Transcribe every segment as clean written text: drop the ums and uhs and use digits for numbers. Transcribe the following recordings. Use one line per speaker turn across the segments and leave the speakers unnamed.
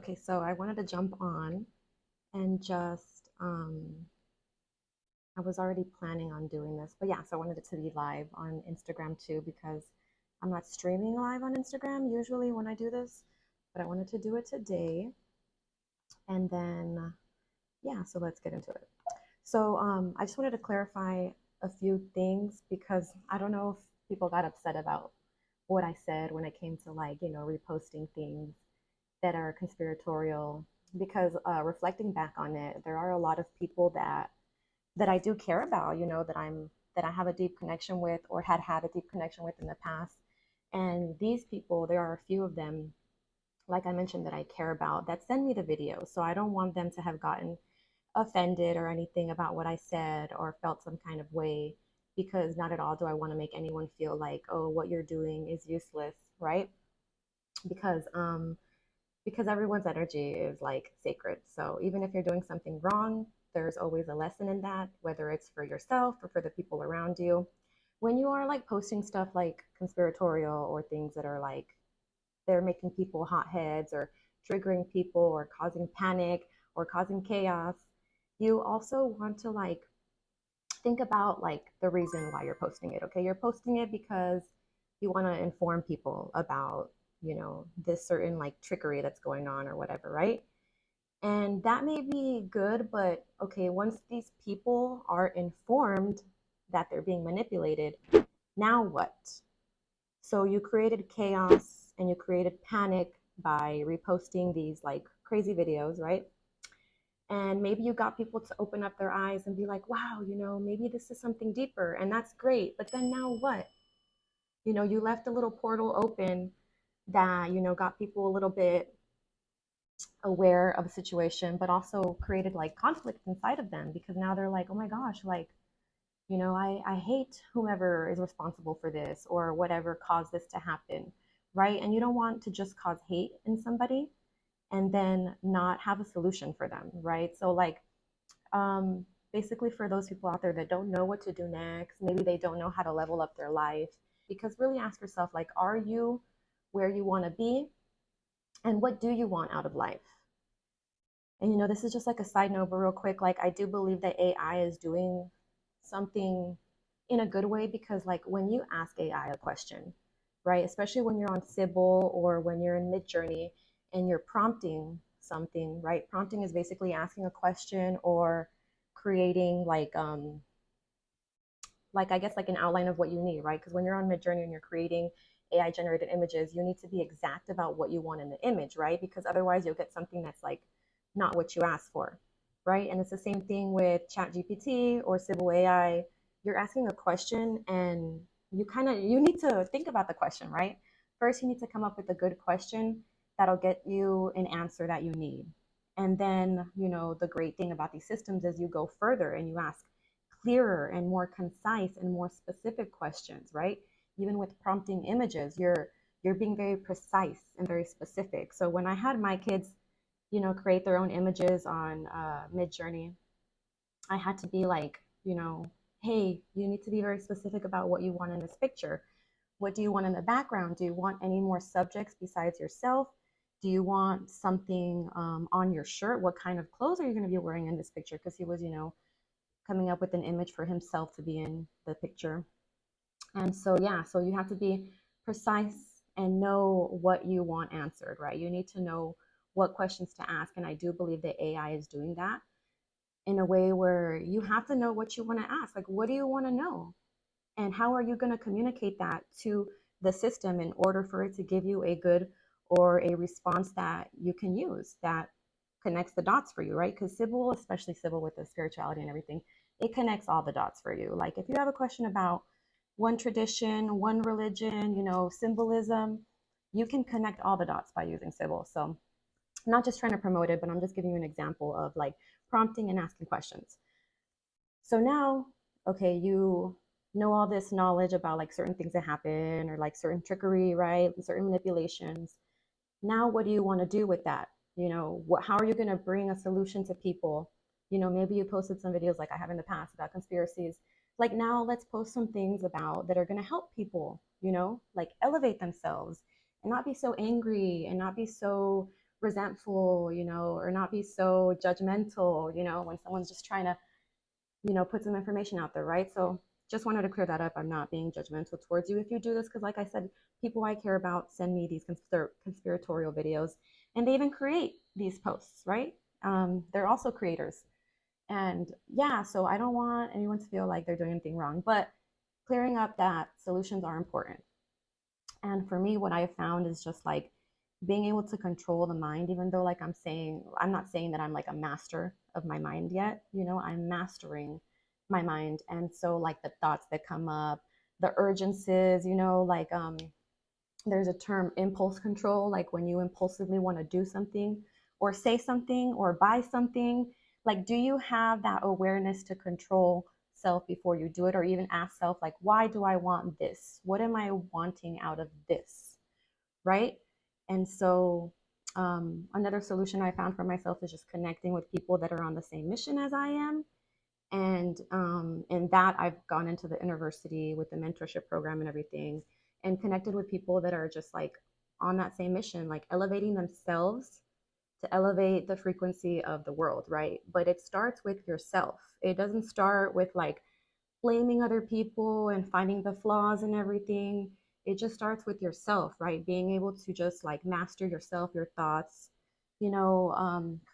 Okay, so I wanted to jump on and just, I was already planning on doing this, but yeah, so I wanted it to be live on Instagram too because I'm not streaming live on Instagram usually when I do this, but I wanted to do it today. And then, yeah, so let's get into it. So I just wanted to clarify a few things because I don't know if people got upset about what I said when it came to reposting things that are conspiratorial because reflecting back on it, there are a lot of people that I do care about, that I have a deep connection with or had a deep connection with in the past. And these people, there are a few of them, like I mentioned, that I care about that send me the videos. So I don't want them to have gotten offended or anything about what I said or felt some kind of way because not at all do I want to make anyone feel like, oh, what you're doing is useless, right? Because because everyone's energy is like sacred. So even if you're doing something wrong, there's always a lesson in that, whether it's for yourself or for the people around you. When you are like posting stuff like conspiratorial or things that are like they're making people hot heads or triggering people or causing panic or causing chaos, you also want to like think about like the reason why you're posting it. Okay, you're posting it because you want to inform people about this certain like trickery that's going on or whatever, right? And that may be good, but okay, once these people are informed that they're being manipulated, now what? So you created chaos and you created panic by reposting these like crazy videos, right? And maybe you got people to open up their eyes and be like, wow, maybe this is something deeper, and that's great. But then now what? You left a little portal open that, got people a little bit aware of a situation, but also created like conflict inside of them because now they're like, oh my gosh, like, I hate whoever is responsible for this or whatever caused this to happen, right? And you don't want to just cause hate in somebody and then not have a solution for them, right? So, like, um, basically, for those people out there that don't know what to do next, maybe they don't know how to level up their life, because really ask yourself, like, are you where you want to be? And what do you want out of life? And this is just like a side note, but real quick, like I do believe that AI is doing something in a good way because like when you ask AI a question, right? Especially when you're on Sybil or when you're in Mid Journey and you're prompting something, right? Prompting is basically asking a question or creating like I guess like an outline of what you need, right? Because when you're on Mid Journey and you're creating AI generated images, you need to be exact about what you want in the image, right? Because otherwise you'll get something that's like not what you asked for, right? And it's the same thing with Chat GPT or Sybil AI. You're asking a question and you need to think about the question, right? First, you need to come up with a good question that'll get you an answer that you need. And then, the great thing about these systems is you go further and you ask clearer and more concise and more specific questions, right? Even with prompting images, you're being very precise and very specific. So when I had my kids, create their own images on Mid Journey, I had to be like, hey, you need to be very specific about what you want in this picture. What do you want in the background? Do you want any more subjects besides yourself? Do you want something on your shirt? What kind of clothes are you going to be wearing in this picture? Because he was, coming up with an image for himself to be in the picture. And so, yeah, so you have to be precise and know what you want answered, right? You need to know what questions to ask. And I do believe that AI is doing that in a way where you have to know what you want to ask. Like, what do you want to know? And how are you going to communicate that to the system in order for it to give you a good or a response that you can use that connects the dots for you, right? Because Sybil, especially Sybil with the spirituality and everything, it connects all the dots for you. Like if you have a question about one tradition, one religion, symbolism, you can connect all the dots by using Sybil. So I'm not just trying to promote it, but I'm just giving you an example of like prompting and asking questions. So now, okay, you know all this knowledge about like certain things that happen or like certain trickery, right? Certain manipulations. Now, what do you want to do with that? How are you going to bring a solution to people? Maybe you posted some videos like I have in the past about conspiracies. Like now, let's post some things about that are going to help people, like elevate themselves and not be so angry and not be so resentful, or not be so judgmental, when someone's just trying to, put some information out there, right? So just wanted to clear that up. I'm not being judgmental towards you if you do this, because like I said, people I care about send me these conspiratorial videos, and they even create these posts, right? They're also creators. And yeah, so I don't want anyone to feel like they're doing anything wrong, but clearing up that solutions are important. And for me, what I have found is just like being able to control the mind, even though, like I'm not saying that I'm like a master of my mind yet, I'm mastering my mind. And so, like, the thoughts that come up, the urgencies, there's a term, impulse control, like when you impulsively want to do something or say something or buy something. Like, do you have that awareness to control self before you do it, or even ask self, like, why do I want this? What am I wanting out of this? Right. And so, another solution I found for myself is just connecting with people that are on the same mission as I am. And in that, I've gone into the university with the mentorship program and everything, and connected with people that are just like on that same mission, like elevating themselves to elevate the frequency of the world, right? But it starts with yourself. It doesn't start with like blaming other people and finding the flaws and everything. It just starts with yourself, right? Being able to just like master yourself, your thoughts,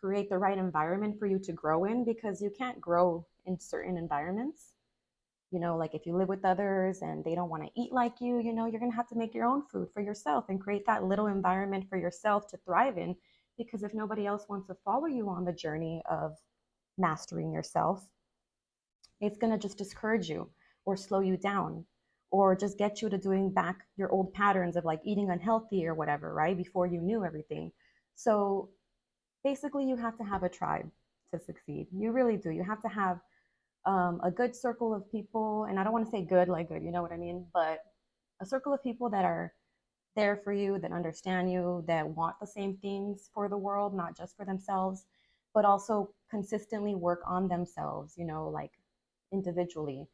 create the right environment for you to grow in, because you can't grow in certain environments. Like if you live with others and they don't want to eat like you're going to have to make your own food for yourself and create that little environment for yourself to thrive in. Because if nobody else wants to follow you on the journey of mastering yourself, it's going to just discourage you or slow you down, or just get you to doing back your old patterns of like eating unhealthy or whatever, right? Before you knew everything. So basically, you have to have a tribe to succeed. You really do. You have to have a good circle of people. And I don't want to say good like good, you know what I mean? But a circle of people that are there for you, that understand you, that want the same things for the world, not just for themselves, but also consistently work on themselves, like individually.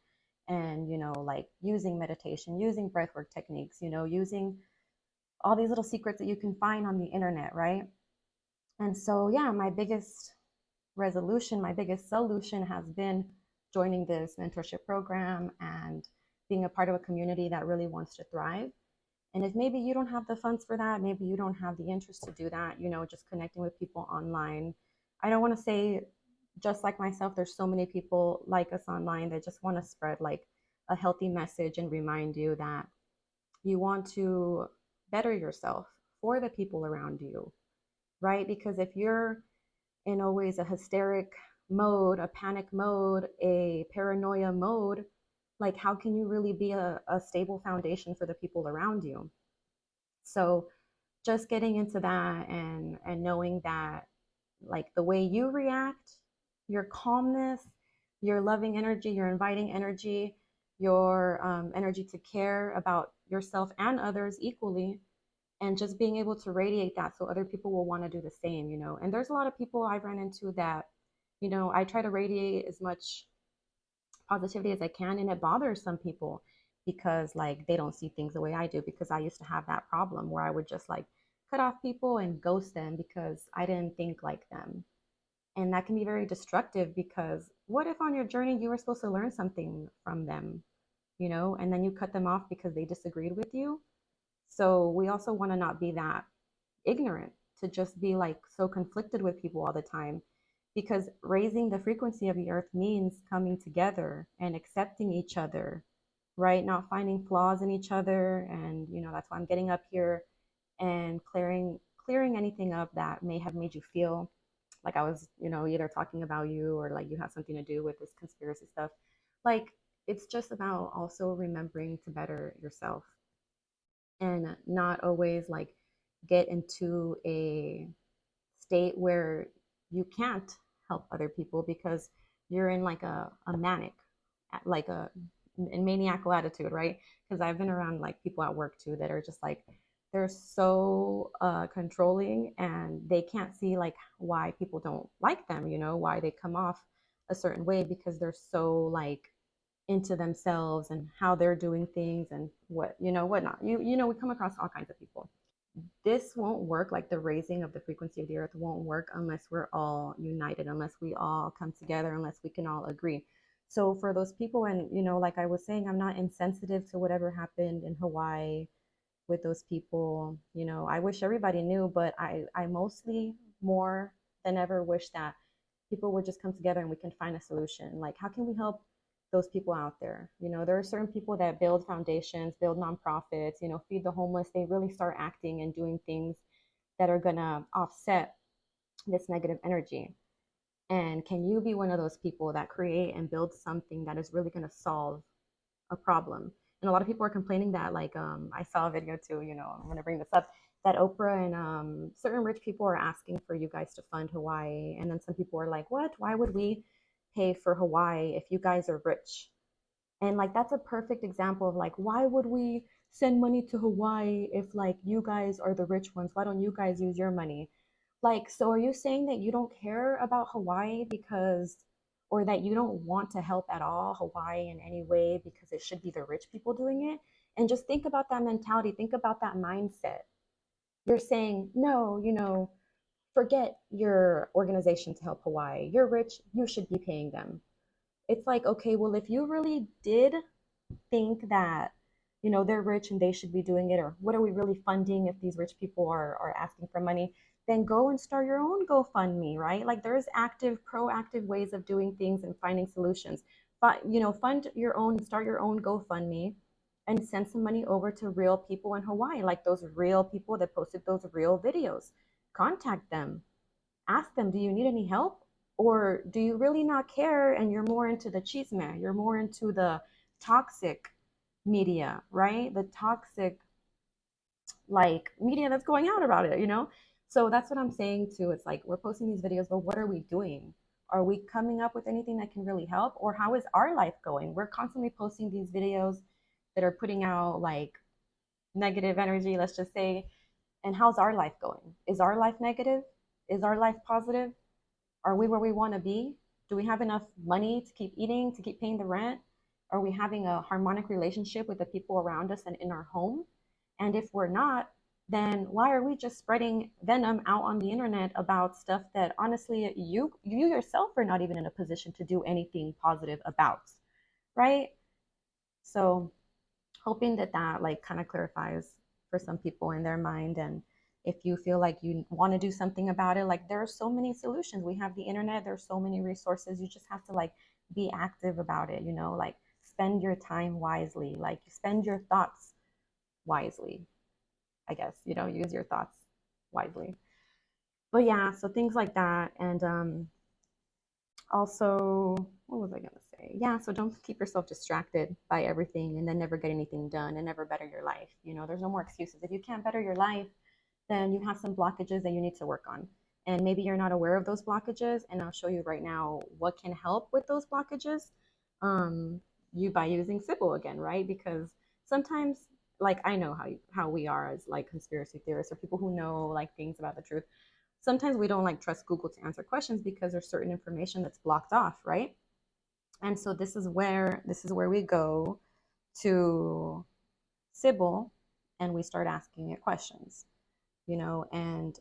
And, like using meditation, using breathwork techniques, using all these little secrets that you can find on the internet, right? And so, yeah, my biggest resolution, my biggest solution has been joining this mentorship program and being a part of a community that really wants to thrive. And if maybe you don't have the funds for that, maybe you don't have the interest to do that, just connecting with people online. I don't want to say, just like myself, there's so many people like us online that just want to spread like a healthy message and remind you that you want to better yourself for the people around you, right? Because if you're in always a hysteric mode, a panic mode, a paranoia mode, like how can you really be a stable foundation for the people around you? So just getting into that, and knowing that like the way you react, your calmness, your loving energy, your inviting energy, your energy to care about yourself and others equally, and just being able to radiate that so other people will want to do the same, And there's a lot of people I've run into that, I try to radiate as much positivity as I can, and it bothers some people because like they don't see things the way I do, because I used to have that problem where I would just like cut off people and ghost them because I didn't think like them. And that can be very destructive, because what if on your journey you were supposed to learn something from them, and then you cut them off because they disagreed with you? So we also want to not be that ignorant, to just be like so conflicted with people all the time, because raising the frequency of the earth means coming together and accepting each other, right? Not finding flaws in each other. And that's why I'm getting up here and clearing anything up that may have made you feel like I was, either talking about you or like you have something to do with this conspiracy stuff. Like, it's just about also remembering to better yourself, and not always like get into a state where you can't help other people because you're in like a manic, like a maniacal attitude, right? Because I've been around like people at work too that are just like, they're so controlling, and they can't see like why people don't like them, why they come off a certain way, because they're so like into themselves and how they're doing things and whatnot. We come across all kinds of people. this won't work. Like the raising of the frequency of the earth won't work unless we're all united, unless we all come together, unless we can all agree. So for those people, and like I was saying, I'm not insensitive to whatever happened in Hawaii with those people. I wish everybody knew, but I mostly, more than ever, wish that people would just come together and we can find a solution. Like, how can we help those people out there? There are certain people that build foundations, build nonprofits, feed the homeless. They really start acting and doing things that are going to offset this negative energy. And can you be one of those people that create and build something that is really going to solve a problem? And a lot of people are complaining that, like, I saw a video too, I'm going to bring this up, that Oprah and certain rich people are asking for you guys to fund Hawaii. And then some people are like, what? Why would we pay for Hawaii if you guys are rich? And like, that's a perfect example of like, why would we send money to Hawaii if like you guys are the rich ones? Why don't you guys use your money? Like, so are you saying that you don't care about Hawaii because, or that you don't want to help at all Hawaii in any way because it should be the rich people doing it? And just think about that mentality, think about that mindset. You're saying, no, forget your organization to help Hawaii. You're rich, you should be paying them. It's like, okay, well, if you really did think that they're rich and they should be doing it, or what are we really funding if these rich people are asking for money, then go and start your own GoFundMe, right? Like, there's active, proactive ways of doing things and finding solutions. But fund your own, start your own GoFundMe, and send some money over to real people in Hawaii, like those real people that posted those real videos. Contact them, ask them, do you need any help? Or do you really not care and you're more into the chisme, you're more into the toxic media, right? The toxic, like, media that's going out about it. So that's what I'm saying too. It's like, we're posting these videos, but what are we doing? Are we coming up with anything that can really help? Or how is our life going? We're constantly posting these videos that are putting out like negative energy, let's just say. And how's our life going? Is our life negative? Is our life positive? Are we where we want to be? Do we have enough money to keep eating, to keep paying the rent? Are we having a harmonic relationship with the people around us and in our home? And if we're not, then why are we just spreading venom out on the internet about stuff that honestly you yourself are not even in a position to do anything positive about, right? So hoping that like kind of clarifies for some people in their mind. And if you feel like you want to do something about it, like, there are so many solutions. We have the internet, there's so many resources. You just have to like be active about it, like spend your time wisely, like spend your thoughts wisely, I guess, use your thoughts wisely. But yeah, so things like that. And also, what was I going to say? Yeah, so don't keep yourself distracted by everything and then never get anything done and never better your life. There's no more excuses. If you can't better your life, then you have some blockages that you need to work on. And maybe you're not aware of those blockages. And I'll show you right now what can help with those blockages. You by using Sybil again, right? Because sometimes, like, I know how we are as like conspiracy theorists or people who know like things about the truth. Sometimes we don't like trust Google to answer questions because there's certain information that's blocked off, right? And so this is where we go to Sybil and we start asking it questions, and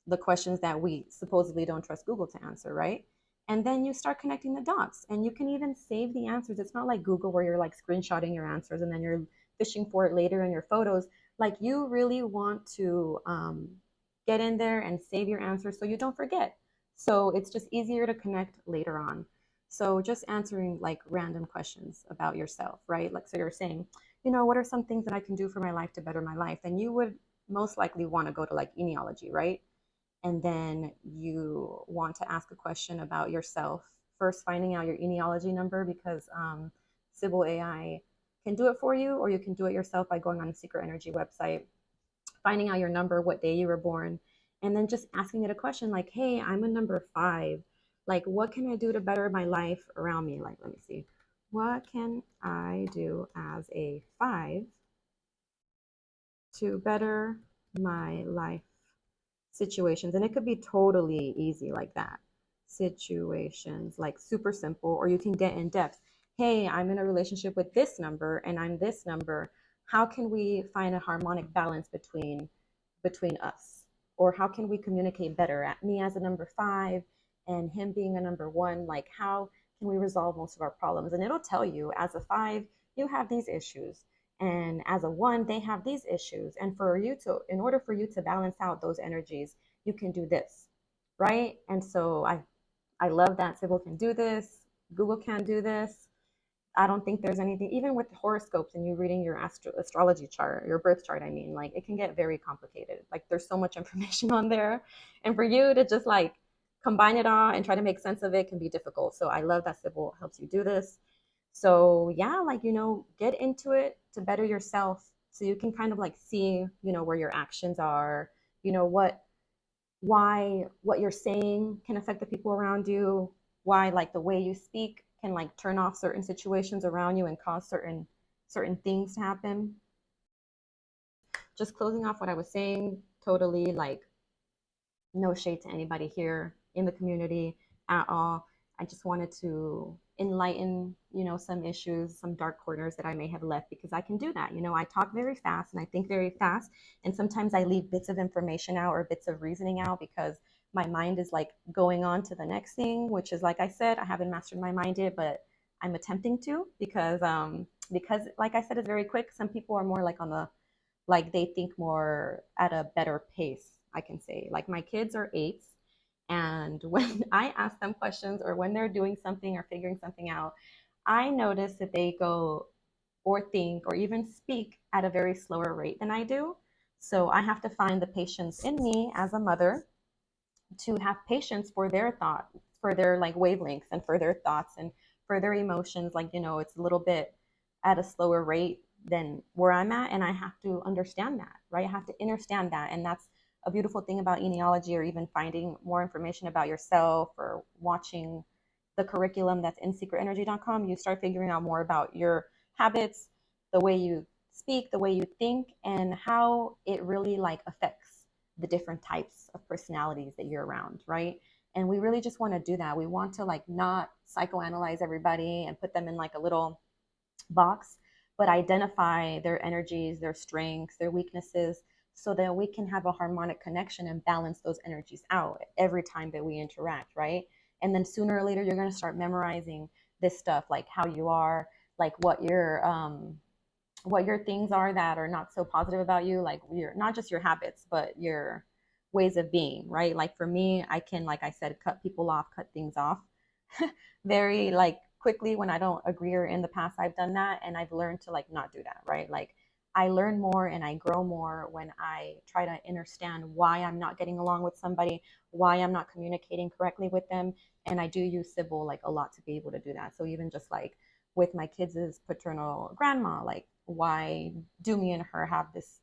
the questions that we supposedly don't trust Google to answer, right? And then you start connecting the dots, and you can even save the answers. It's not like Google where you're like screenshotting your answers and then you're fishing for it later in your photos. Like, you really want to get in there and save your answers so you don't forget. So it's just easier to connect later on. So just answering like random questions about yourself, right? Like, so you're saying, what are some things that I can do for my life to better my life? And you would most likely want to go to like genealogy, right? And then you want to ask a question about yourself, first finding out your genealogy number, because Sybil AI can do it for you, or you can do it yourself by going on the Secret Energy website, finding out your number, what day you were born, and then just asking it a question like, hey, I'm a number 5. Like, what can I do to better my life around me? Like, let me see. What can I do as a 5 to better my life situations? And it could be totally easy like that. Situations, like super simple, or you can get in depth. Hey, I'm in a relationship with this number and I'm this number. How can we find a harmonic balance between between us? Or how can we communicate better? At me as a number 5 and him being a number 1, like how can we resolve most of our problems? And it'll tell you, as a 5, you have these issues. And as a 1, they have these issues. And for you to, in order for you to balance out those energies, you can do this, right? And so I love that Sybil can do this. Google can do this. I don't think there's anything, even with horoscopes and you reading your astrology chart, your birth chart, I mean, like it can get very complicated. Like there's so much information on there. And for you to just like combine it all and try to make sense of it can be difficult. So I love that Sybil helps you do this. So yeah, like, get into it to better yourself so you can kind of like see, where your actions are, why what you're saying can affect the people around you, why like the way you speak can like turn off certain situations around you and cause certain things to happen. Just closing off what I was saying, totally like no shade to anybody here in the community at all. I just wanted to enlighten, some issues, some dark corners that I may have left, because I can do that. I talk very fast and I think very fast. And sometimes I leave bits of information out or bits of reasoning out because my mind is like going on to the next thing, which is, like I said, I haven't mastered my mind yet, but I'm attempting to, because like I said, it's very quick. Some people are more like on the, like they think more at a better pace, I can say. Like my kids are 8s, and when I ask them questions or when they're doing something or figuring something out, I notice that they go or think or even speak at a very slower rate than I do. So I have to find the patience in me as a mother to have patience for their thought, for their like wavelengths and for their thoughts and for their emotions. Like, it's a little bit at a slower rate than where I'm at. And I have to understand that, right? I have to understand that. And that's a beautiful thing about genealogy, or even finding more information about yourself or watching the curriculum that's in secretenergy.com. You start figuring out more about your habits, the way you speak, the way you think, and how it really like affects the different types of personalities that you're around, right? And we really just want to do that. We want to like not psychoanalyze everybody and put them in like a little box, but identify their energies, their strengths, their weaknesses, so that we can have a harmonic connection and balance those energies out every time that we interact, right? And then sooner or later, you're going to start memorizing this stuff, like how you are, like what your things are that are not so positive about you, like your, not just your habits, but your ways of being, right? Like for me, I can, like I said, cut people off, cut things off very like quickly when I don't agree, or in the past I've done that, and I've learned to like not do that, right? Like I learn more and I grow more when I try to understand why I'm not getting along with somebody, why I'm not communicating correctly with them. And I do use Sybil like a lot to be able to do that. So even just like with my kids' paternal grandma, like why do me and her have this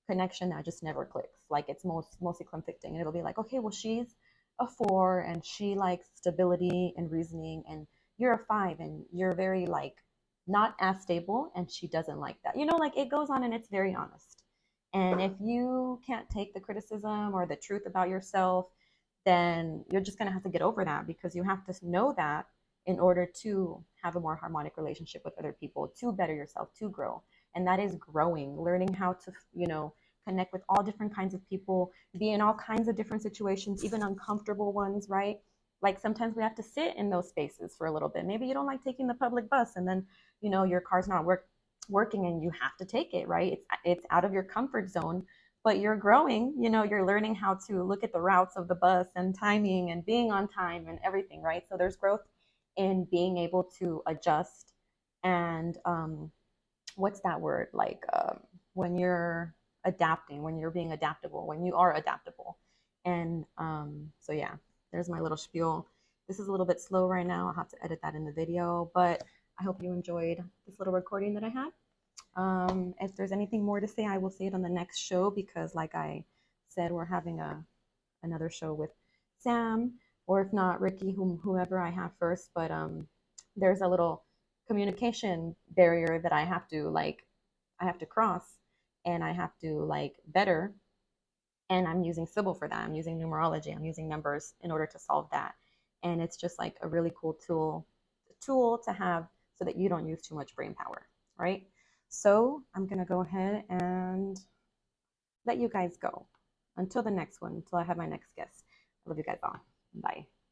connection that just never clicks? Like it's mostly conflicting, and it'll be like, okay, well, she's a 4 and she likes stability and reasoning, and you're a 5 and you're very like not as stable, and she doesn't like that. Like it goes on, and it's very honest. And if you can't take the criticism or the truth about yourself, then you're just going to have to get over that, because you have to know that in order to have a more harmonic relationship with other people, to better yourself, to grow. And that is growing, learning how to, connect with all different kinds of people, be in all kinds of different situations, even uncomfortable ones, right? Like sometimes we have to sit in those spaces for a little bit. Maybe you don't like taking the public bus, and then, your car's not working and you have to take it, right? It's out of your comfort zone, but you're growing, you're learning how to look at the routes of the bus and timing and being on time and everything, right? So there's growth in being able to adjust. And what's that word, like when you're adapting, when you're being adaptable, when you are adaptable. And so yeah, there's my little spiel. This is a little bit slow right now. I'll have to edit that in the video, but I hope you enjoyed this little recording that I had. If there's anything more to say, I will say it on the next show, because like I said, we're having another show with Sam, or if not Ricky, whomever I have first. But there's a little communication barrier that I have to cross, and I have to like better. And I'm using Sybil for that. I'm using numerology. I'm using numbers in order to solve that. And it's just like a really cool tool to have, so that you don't use too much brain power, right? So I'm gonna go ahead and let you guys go. until the next one, until I have my next guest. I love you guys all. Bye.